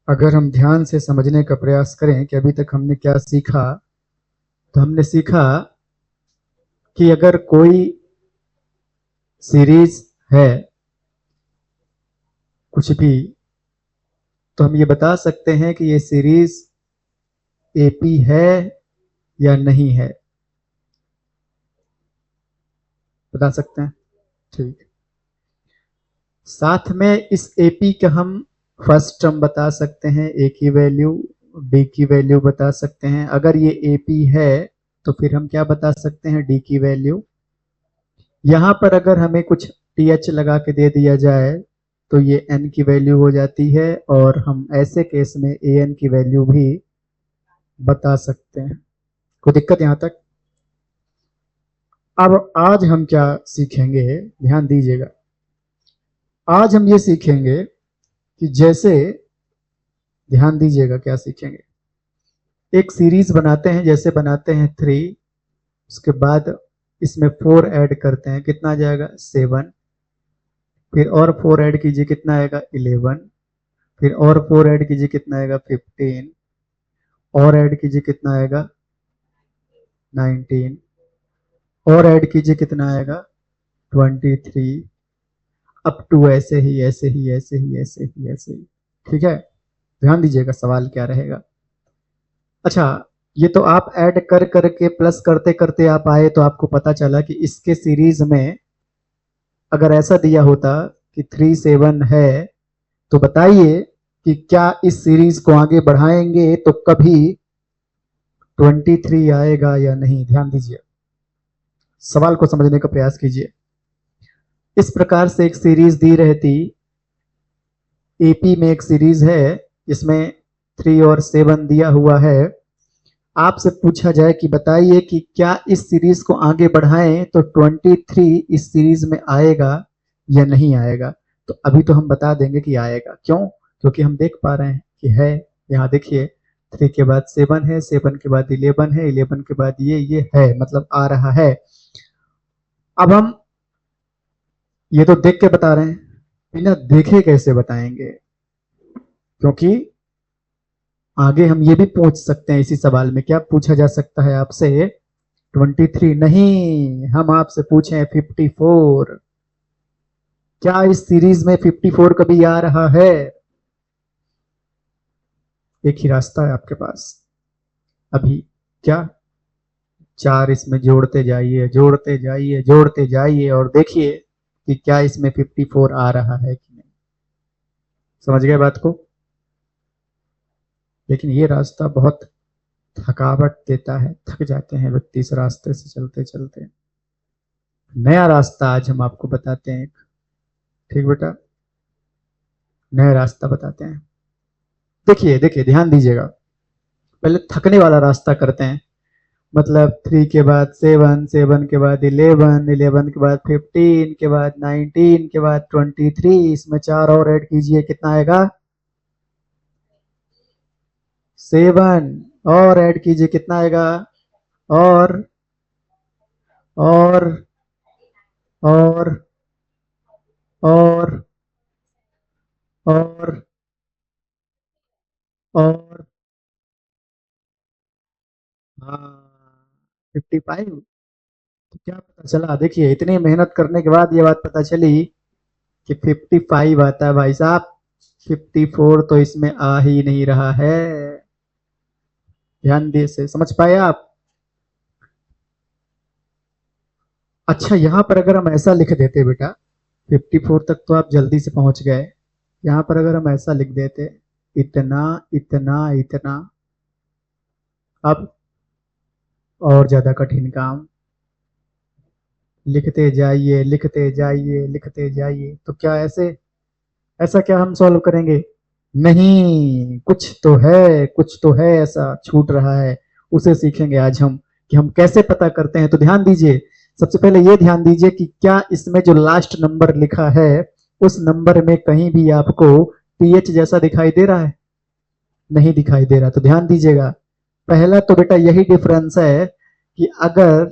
अगर हम ध्यान से समझने का प्रयास करें कि अभी तक हमने क्या सीखा, तो हमने सीखा कि अगर कोई सीरीज है कुछ भी, तो हम ये बता सकते हैं कि ये सीरीज एपी है या नहीं है। बता सकते हैं? ठीक। साथ में इस एपी का हम फर्स्ट टर्म बता सकते हैं, ए की वैल्यू, बी की वैल्यू बता सकते हैं। अगर ये एपी है तो फिर हम क्या बता सकते हैं, डी की वैल्यू। यहां पर अगर हमें कुछ टीएच लगा के दे दिया जाए तो ये एन की वैल्यू हो जाती है, और हम ऐसे केस में ए एन की वैल्यू भी बता सकते हैं। कोई दिक्कत यहां तक? अब आज हम क्या सीखेंगे, ध्यान दीजिएगा। आज हम ये सीखेंगे कि जैसे, ध्यान दीजिएगा क्या सीखेंगे। एक सीरीज बनाते हैं, जैसे बनाते हैं 3, उसके बाद इसमें 4 ऐड करते हैं, कितना आ जाएगा 7, फिर और 4 ऐड कीजिए, कितना आएगा 11, फिर और 4 ऐड कीजिए, कितना आएगा 15, और ऐड कीजिए, कितना आएगा 19, और ऐड कीजिए, कितना आएगा 23, अप टू ऐसे ही ऐसे ही ऐसे ही ऐसे ही ऐसे ही। ठीक है, ध्यान दीजिएगा सवाल क्या रहेगा। अच्छा, ये तो आप ऐड कर करके प्लस करते करते आप आए, तो आपको पता चला कि इसके सीरीज में अगर ऐसा दिया होता कि 3 7 है, तो बताइए कि क्या इस सीरीज को आगे बढ़ाएंगे तो कभी 23 आएगा या नहीं। ध्यान दीजिए, सवाल को समझने का प्रयास कीजिए। इस प्रकार से एक सीरीज दी रहती, एपी में एक सीरीज है जिसमें 3 और 7 दिया हुआ है। आपसे पूछा जाए कि बताइए कि क्या इस सीरीज को आगे बढ़ाएं तो 23 इस सीरीज में आएगा या नहीं आएगा। तो अभी तो हम बता देंगे कि आएगा। क्यों? क्योंकि हम देख पा रहे हैं कि है, यहाँ देखिए 3 के बाद 7 है, 7 के बाद 11 है, 11 के बाद ये है, मतलब आ रहा है। अब हम ये तो देख के बता रहे हैं, बिना देखे कैसे बताएंगे? क्योंकि आगे हम ये भी पूछ सकते हैं, इसी सवाल में क्या पूछा जा सकता है आपसे, 23 नहीं, हम आपसे पूछे 54। क्या इस सीरीज में 54 कभी आ रहा है? एक ही रास्ता है आपके पास अभी, क्या? 4 इसमें जोड़ते जाइए, जोड़ते जाइए, जोड़ते जाइए, और देखिए कि क्या इसमें 54 आ रहा है कि नहीं। समझ गए बात को? लेकिन ये रास्ता बहुत थकावट देता है, थक जाते हैं व्यक्ति इस रास्ते से चलते चलते। नया रास्ता आज हम आपको बताते हैं। ठीक बेटा, नया रास्ता बताते हैं। देखिए देखिए, ध्यान दीजिएगा। पहले थकने वाला रास्ता करते हैं, मतलब 3 के बाद 7, 7 के बाद 11, 11 के बाद 15 के बाद 19 के बाद 23, इसमें 4 और ऐड कीजिए, कितना आएगा 7, और ऐड कीजिए, कितना आएगा, और और और और और और हाँ 55। तो क्या पता चला, देखिए इतनी मेहनत करने के बाद ये बात पता चली कि 55 आता है भाई साहब, 54 तो इसमें आ ही नहीं रहा है। ध्यान दे से समझ पाए आप? अच्छा, यहां पर अगर हम ऐसा लिख देते बेटा, 54 तक तो आप जल्दी से पहुंच गए, यहां पर अगर हम ऐसा लिख देते, इतना इतना इतना, अब और ज्यादा कठिन काम, लिखते जाइए लिखते जाइए लिखते जाइए, तो क्या ऐसे, ऐसा क्या हम सॉल्व करेंगे? नहीं, कुछ तो है, कुछ तो है ऐसा छूट रहा है, उसे सीखेंगे आज हम कि हम कैसे पता करते हैं। तो ध्यान दीजिए, सबसे पहले ये ध्यान दीजिए कि क्या इसमें जो लास्ट नंबर लिखा है उस नंबर में कहीं भी आपको टीएच जैसा दिखाई दे रहा है? नहीं दिखाई दे रहा। तो ध्यान दीजिएगा, पहला तो बेटा यही डिफरेंस है कि अगर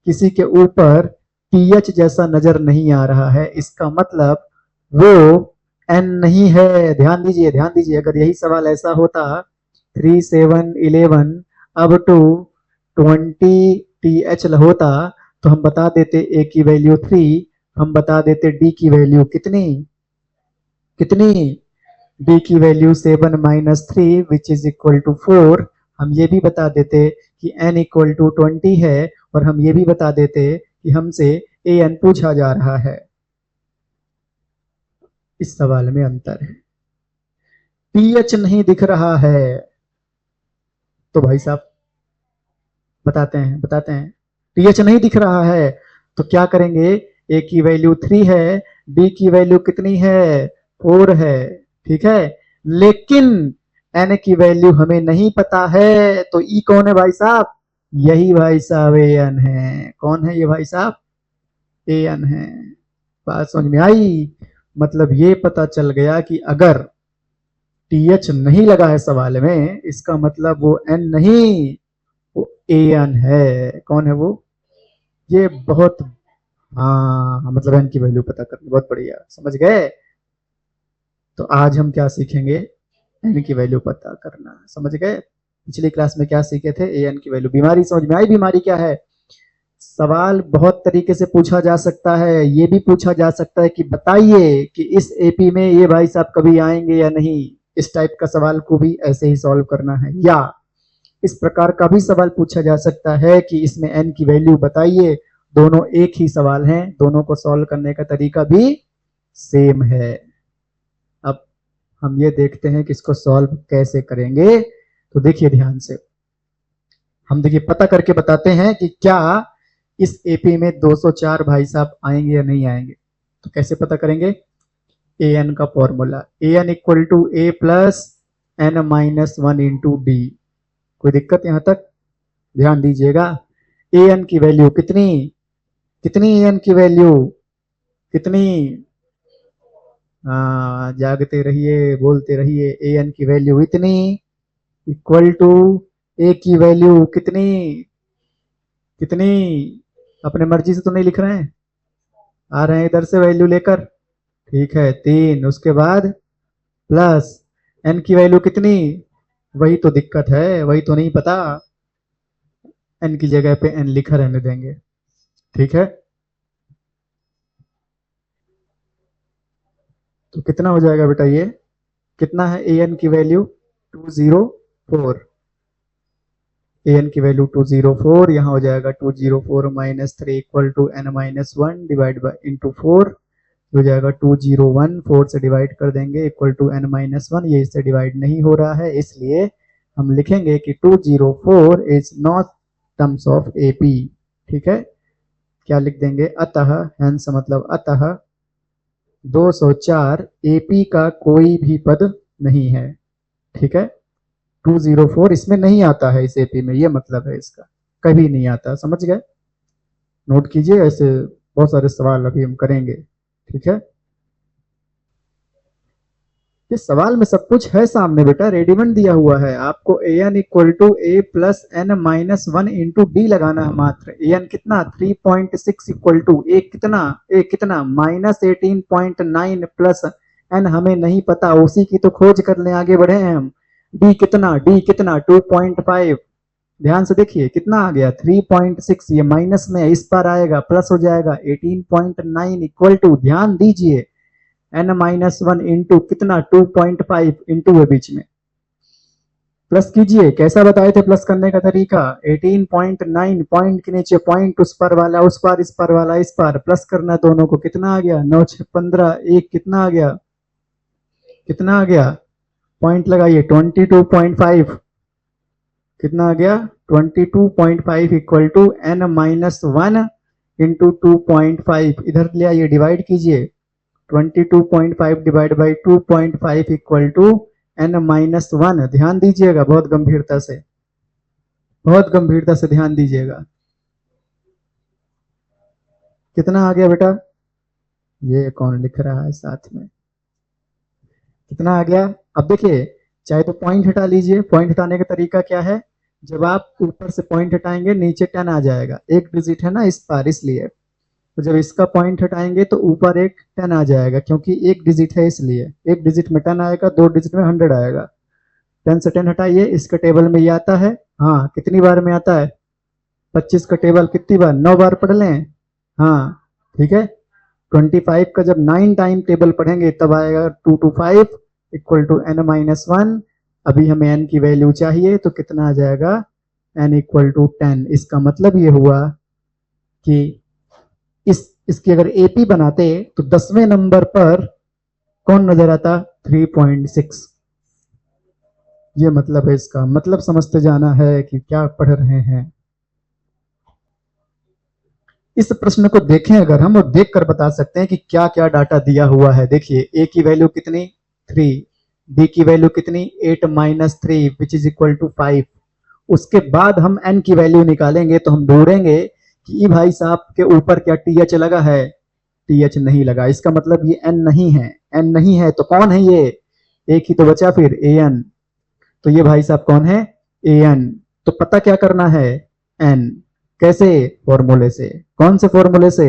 किसी के ऊपर टीएच जैसा नजर नहीं आ रहा है, इसका मतलब वो n नहीं है। ध्यान दीजिए, ध्यान दीजिए, अगर यही सवाल ऐसा होता 3 7 11 अब टू 20 th होता तो हम बता देते a की वैल्यू 3, हम बता देते d की वैल्यू कितनी कितनी, d की value 7 minus 3 which is equal to 4। हम ये भी बता देते कि n इक्वल टू 20 है, और हम ये भी बता देते कि हमसे an पूछा जा रहा है। इस सवाल में अंतर है, टीएच नहीं दिख रहा है, तो भाई साहब बताते हैं टीएच नहीं दिख रहा है तो क्या करेंगे, ए की वैल्यू 3 है, डी की वैल्यू कितनी है 4 है, ठीक है, लेकिन एन की वैल्यू हमें नहीं पता है, तो ई कौन है भाई साहब, यही भाई साहब ए एन है। कौन है ये भाई साहब, ए एन है। बात समझ में आई, मतलब ये पता चल गया कि अगर टीएच नहीं लगा है सवाल में, इसका मतलब वो एन नहीं, वो ए एन है। कौन है वो, ये बहुत, हाँ मतलब एन की वैल्यू पता करनी, बहुत बढ़िया, समझ गए। तो आज हम क्या सीखेंगे, एन की वैल्यू पता करना, समझ गए। पिछली क्लास में क्या सीखे थे, ए एन की वैल्यू। बीमारी समझ में आई, बीमारी क्या है। सवाल बहुत तरीके से पूछा जा सकता है, ये भी पूछा जा सकता है कि बताइए कि इस एपी में ये भाई साहब कभी आएंगे या नहीं। इस टाइप का सवाल को भी ऐसे ही सॉल्व करना है, या इस प्रकार का भी सवाल पूछा जा सकता है कि इसमें एन की वैल्यू बताइए। दोनों एक ही सवाल हैं, दोनों को सॉल्व करने का तरीका भी सेम है। अब हम ये देखते हैं कि इसको सॉल्व कैसे करेंगे। तो देखिए ध्यान से, हम देखिए पता करके बताते हैं कि क्या इस एपी में 204 भाई साहब आएंगे या नहीं आएंगे। तो कैसे पता करेंगे, ए एन का formula, a N equal to A plus N minus 1 into d. कोई दिक्कत यहां तक, ध्यान दीजिएगा। ए एन की वैल्यू कितनी कितनी, ए एन की वैल्यू कितनी, जागते रहिए, बोलते रहिए, ए एन की वैल्यू इतनी, इक्वल टू ए की वैल्यू कितनी कितनी, अपने मर्जी से तो नहीं लिख रहे हैं, आ रहे हैं इधर से वैल्यू लेकर, ठीक है 3, उसके बाद प्लस एन की वैल्यू कितनी, वही तो दिक्कत है, वही तो नहीं पता, एन की जगह पे एन लिखा रहने देंगे, ठीक है। तो कितना हो जाएगा बेटा, ये कितना है, ए एन की वैल्यू 204, ए एन की वैल्यू 204, यहाँ हो जाएगा 204 minus 3 equal to n minus 1 divide by into 4, हो जाएगा 201, 4 से डिवाइड कर देंगे इक्वल टू एन माइनस 1, ये इससे डिवाइड नहीं हो रहा है, इसलिए हम लिखेंगे कि 204 is not terms of AP, ठीक है। क्या लिख देंगे, अतः, हेंस मतलब अतः 204 एपी का कोई भी पद नहीं है, ठीक है। 204 इसमें नहीं आता है, इस एपी में, ये मतलब है इसका, कभी नहीं आता, समझ गए। नोट कीजिए, ऐसे बहुत सारे सवाल अभी हम करेंगे, ठीक है। इस सवाल में सब कुछ है सामने बेटा, रेडीमेड दिया हुआ है आपको। A N equal to A plus N minus 1 into D लगाना है मात्र। ए एन कितना 3.6 इक्वल टू ए कितना माइनस 18.9 प्लस एन हमें नहीं पता, उसी की तो खोज करने आगे बढ़े हैं हम। डी कितना 2.5, ध्यान से देखिए कितना आ गया 3.6, ये माइनस में इस पर आएगा प्लस हो जाएगा 18.9 इक्वल टू, ध्यान दीजिए एन माइनस 1 इंटू कितना 2.5 इंटू है बीच में, प्लस कीजिए, कैसा बताए थे प्लस करने का तरीका, 18.9 पॉइंट के नीचे पॉइंट, उस पर वाला उस पर, इस पर वाला इस पर, प्लस करना दोनों को, कितना आ गया 9 6 15, एक कितना आ गया, कितना आ गया, पॉइंट लगाइए 22.5, कितना आ गया 22.5 equal to n minus 1 into 2.5, इधर ले आइए डिवाइड कीजिए, 22.5 divide by 2.5 equal to n minus 1, ध्यान दीजिएगा बहुत गंभीरता से, बहुत गंभीरता से ध्यान दीजिएगा। कितना आ गया बेटा, ये कौन लिख रहा है साथ में, कितना आ गया। अब देखिए, चाहे तो पॉइंट हटा लीजिए, पॉइंट हटाने का तरीका क्या है, जब आप ऊपर से पॉइंट हटाएंगे नीचे 10 आ जाएगा, एक डिजिट है ना इस पार, इसलिए तो जब इसका पॉइंट हटाएंगे तो ऊपर एक 10 आ जाएगा, क्योंकि एक डिजिट है इसलिए एक डिजिट में 10 आएगा, दो डिजिट में 100 आएगा। 10 से 10 हटाइए, इसके टेबल में ये आता है। हाँ, कितनी बार में आता है? 25 का टेबल कितनी बार? 9 बार पढ़ लें। हाँ, ठीक है। 25 का जब 9 टाइम टेबल पढ़ेंगे तब आएगा 2 to 5 इक्वल टू n-1। अभी हमें n की वैल्यू चाहिए, तो कितना आ जाएगा? n equal to 10। इसका मतलब ये हुआ कि इसकी अगर एपी बनाते तो 10वें नंबर पर कौन नजर आता? 3.6। ये मतलब है इसका, मतलब समझते जाना है कि क्या पढ़ रहे हैं। इस प्रश्न को देखें अगर हम, और देख कर बता सकते हैं कि क्या क्या डाटा दिया हुआ है। देखिए, ए की वैल्यू कितनी? 3। बी की वैल्यू कितनी? 8-3 विच इज इक्वल टू 5। उसके बाद हम एन की वैल्यू निकालेंगे तो हम ढूंढेंगे कि ये भाई साहब के ऊपर क्या टीएच लगा है? टीएच नहीं लगा, इसका मतलब ये एन नहीं है। एन नहीं है तो कौन है ये? एक ही तो बचा फिर, ए एन। तो ये भाई साहब कौन है? A N. तो पता क्या करना है? एन। कैसे? फॉर्मूले से। कौन से फॉर्मूले से?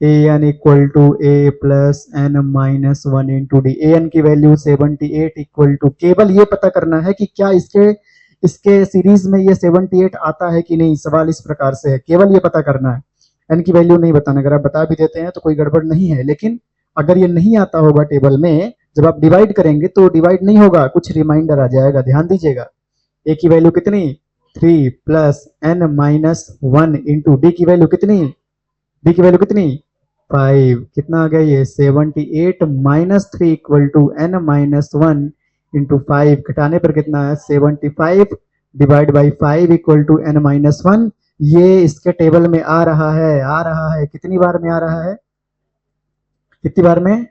A N equal to A plus N minus 1 into D. A N की वैल्यू 78 इक्वल टू, केवल ये पता करना है कि क्या इसके इसके सीरीज में ये 78 आता है कि नहीं। सवाल इस प्रकार से है, केवल ये पता करना है, एन की वैल्यू नहीं बताना। अगर आप बता भी देते हैं तो कोई गड़बड़ नहीं है, लेकिन अगर ये नहीं आता होगा टेबल में, जब आप डिवाइड करेंगे तो डिवाइड नहीं होगा, कुछ रिमाइंडर आ जाएगा। ध्यान दीजिएगा, ए की वैल्यू कितनी? 3 plus N minus 1 into d की वैल्यू कितनी? डी की वैल्यू कितनी? 5। कितना आ गया ये? 78 minus 3 equal to n minus 1 into 5। घटाने पर कितना है? 75 divide by 5 equal to n minus 1। ये इसके टेबल में आ रहा है। आ रहा है कितनी बार में आ रहा है? कितनी बार में?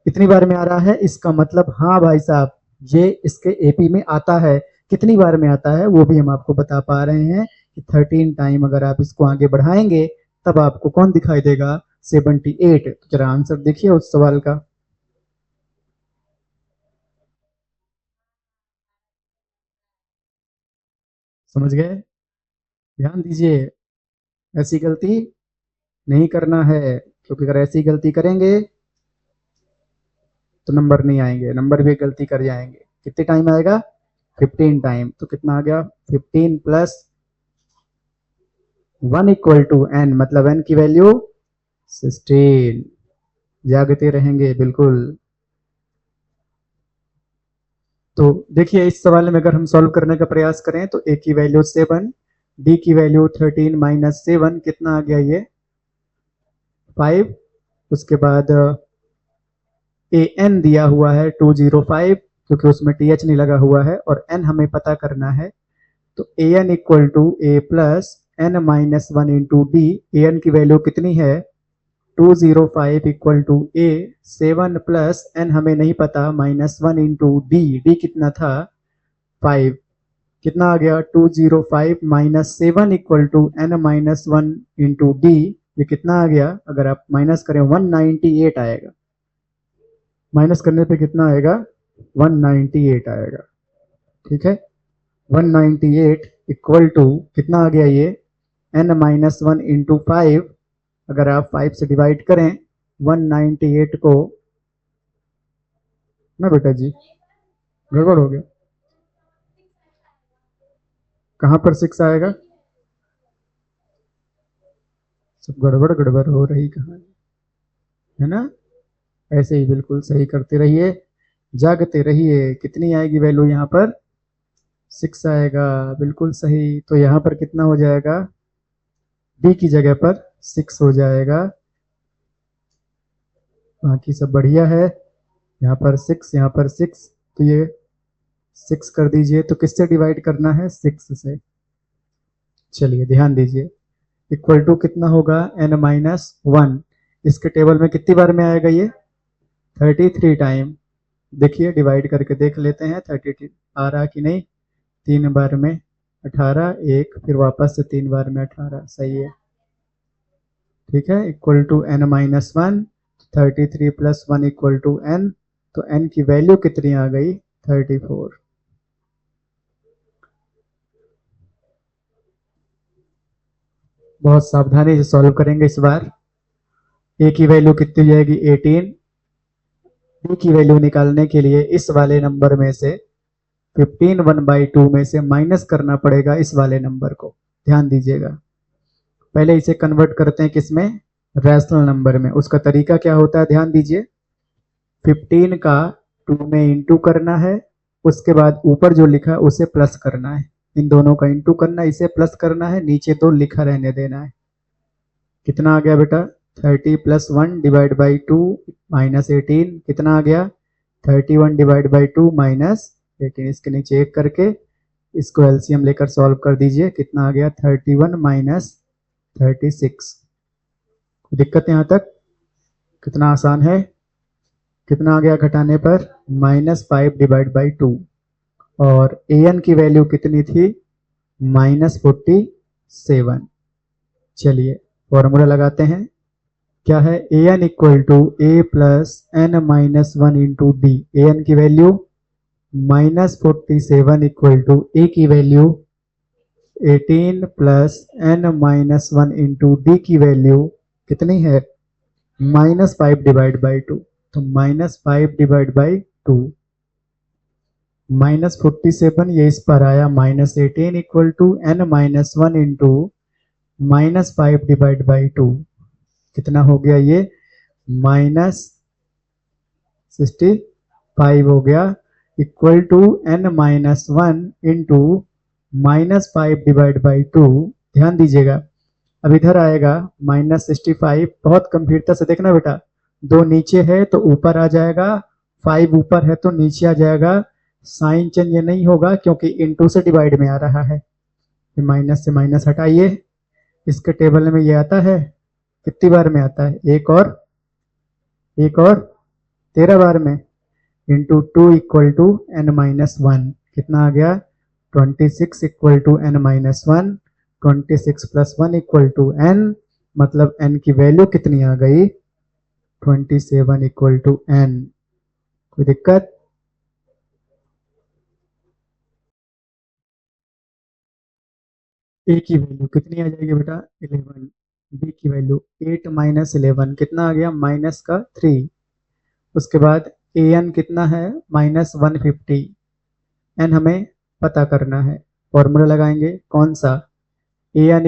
कितनी बार में आ रहा है? इसका मतलब हाँ भाई साहब, ये इसके एपी में आता है। कितनी बार में आता है वो भी हम आपको बता पा रहे हैं कि 13 टाइम। अगर आप इसको आगे बढ़ाएंगे तब आपको कौन दिखाई देगा? 78। तो जरा आंसर देखिए उस सवाल का। समझ गए? ध्यान दीजिए, ऐसी गलती नहीं करना है, क्योंकि अगर ऐसी गलती करेंगे तो नंबर नहीं आएंगे, नंबर भी गलती कर जाएंगे। कितने टाइम आएगा? 15 टाइम। तो कितना आ गया? 15 प्लस 1 इक्वल टू एन, मतलब एन की वैल्यू 16। जागते रहेंगे बिल्कुल। तो देखिए, इस सवाल में अगर हम सॉल्व करने का प्रयास करें तो ए की वैल्यू 7, डी की वैल्यू 13 माइनस 7, कितना आ गया ये? 5। उसके बाद ए एन दिया हुआ है 205, क्योंकि उसमें टी एच नहीं लगा हुआ है, और एन हमें पता करना है। तो A N equal to A plus N minus 1 into D. A N की वैल्यू कितनी है? 205 equal to A 7 plus N हमें नहीं पता, माइनस 1 इंटू डी। डी कितना था? 5। कितना आ गया? 205 minus 7 equal to n minus 1 into d. ये कितना आ गया? अगर आप माइनस करें 198 आएगा। माइनस करने पे कितना आएगा? 198 आएगा। ठीक है, 198 इक्वल टू कितना आ गया ये? N minus 1 into 5। अगर आप 5 से डिवाइड करें 198 को, ना बेटा जी, गड़बड़ हो गया। कहां पर 6 आएगा? सब गड़बड़ गड़बड़ हो रही कहानी है ना। ऐसे ही बिल्कुल सही करते रहिए, जागते रहिए। कितनी आएगी वैल्यू यहाँ पर? 6 आएगा, बिल्कुल सही। तो यहाँ पर कितना हो जाएगा? डी की जगह पर 6 हो जाएगा। बाकी सब बढ़िया है। यहाँ पर 6, यहाँ पर 6, तो ये 6 कर दीजिए। तो किससे डिवाइड करना है? 6 से। चलिए ध्यान दीजिए, इक्वल टू कितना होगा? N minus 1। इसके टेबल में कितनी बार में आएगा ये? 33 टाइम। देखिए डिवाइड करके देख लेते हैं 33 आ रहा कि नहीं। 3 बार में 18, एक फिर वापस से 3 बार में 18, सही है। ठीक है, equal to n minus 1। 33 plus 1 equal to n. तो एन की वैल्यू कितनी आ गई? 34। बहुत सावधानी से सॉल्व करेंगे इस बार। ए की वैल्यू कितनी हो जाएगी 18, बी की वैल्यू निकालने के लिए इस वाले नंबर में से 15 1/2 में से माइनस करना पड़ेगा इस वाले नंबर को। ध्यान दीजिएगा, पहले इसे कन्वर्ट करते हैं किसमें, रैशनल नंबर में। उसका तरीका क्या होता है ध्यान दीजिए, 15 का 2 में इंटू करना है, उसके बाद ऊपर जो लिखा है उसे प्लस करना है, इन दोनों का इंटू करना है, इसे प्लस करना है, नीचे तो लिखा रहने देना है। कितना आ गया बेटा 30 + 1 डिवाइड बाई 2 -18, कितना आ गया 31 डिवाइड बाई 2 -18। इसके नीचे एक करके इसको एलसीएम लेकर सॉल्व कर दीजिए, कितना आ गया 31 - 36। दिक्कत यहाँ तक, कितना आसान है। कितना आ गया घटाने पर -5 डिवाइड बाई 2, और an की वैल्यू कितनी थी -47। चलिए फॉर्मूला लगाते हैं, क्या है an = a + n-1 into D. an की वैल्यू -47 = a की वैल्यू 18 + n-1 इंटू डी की वैल्यू कितनी है -5 डिवाइड बाई 2, तो -5 डिवाइड बाई 2 -47, ये इस पर आया -18 = n-1 इंटू -5 डिवाइड बाई 2, कितना हो गया ये -65 हो गया, equal to n-1 into -5 divide by 2। ध्यान दीजिएगा, अब इधर आएगा -65, बहुत गंभीरता से देखना बेटा, 2 नीचे है तो ऊपर आ जाएगा, 5 ऊपर है तो नीचे आ जाएगा, साइन चेंज नहीं होगा क्योंकि इंटू से डिवाइड में आ रहा है। माइनस से माइनस हटाइए, इसके टेबल में ये आता है, कितनी बार में आता है, एक और 13 बार में, इंटू 2 = n-1, कितना आ गया 26 = n-1, 26 + 1 = n, मतलब n की वैल्यू कितनी आ गई 27 = n। कोई दिक्कत? ए की वैल्यू कितनी आ जाएगी बेटा 11, बी की वैल्यू 8 - 11, कितना आ गया -3। उसके बाद ए एन कितना है -150, एन हमें पता करना है, फॉर्मूला लगाएंगे कौन सा, A N =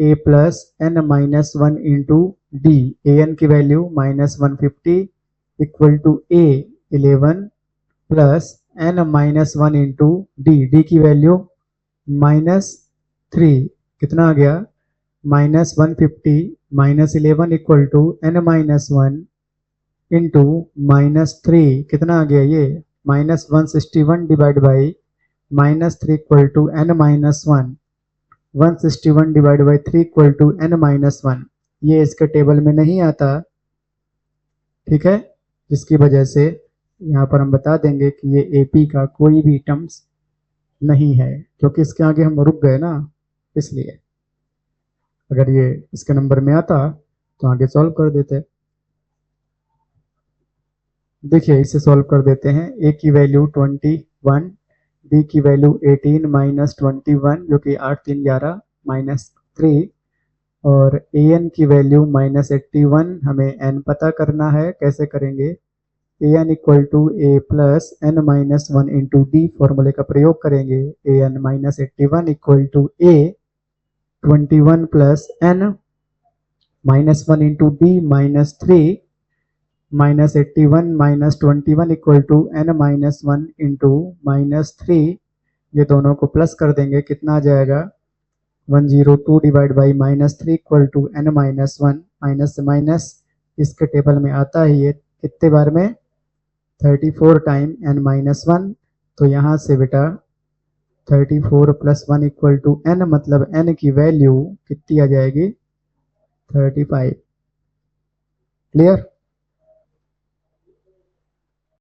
a + n-1 into D. A N की value -150 = a 11 + n-1 into D. D की वैल्यू -3, कितना आ गया -150 - 11 = n-1 इंटू -3, कितना आ गया ये -161 divide by -3 = n-1, 161 divide by 3 = n-1। ये इसके टेबल में नहीं आता, ठीक है, जिसकी वजह से यहाँ पर हम बता देंगे कि ये एपी का कोई भी टर्म्स नहीं है, क्योंकि इसके आगे हम रुक गए ना, इसलिए अगर ये इसके नंबर में आता तो आगे सॉल्व कर देते। देखिए इसे सॉल्व कर देते हैं, ए की वैल्यू 21, बी की वैल्यू 18 - 21 जो कि 8 3 11 -3, और ए एन की वैल्यू -81, हमें एन पता करना है, कैसे करेंगे, ए N = a + n-1 into D, फॉर्मूले का प्रयोग करेंगे, ए N -81 = a 21 + n-1 into D -3, -81 - 21 = n-1 into -3, ये दोनों को प्लस कर देंगे, कितना आ जाएगा 102 डिवाइड बाई -3 = n-1, माइनस से माइनस इसके टेबल में आता है, ये कितने बार में 34 टाइम n-1, तो यहाँ से बेटा 34 + 1 = n, मतलब n की वैल्यू कितनी आ जाएगी 35। क्लियर?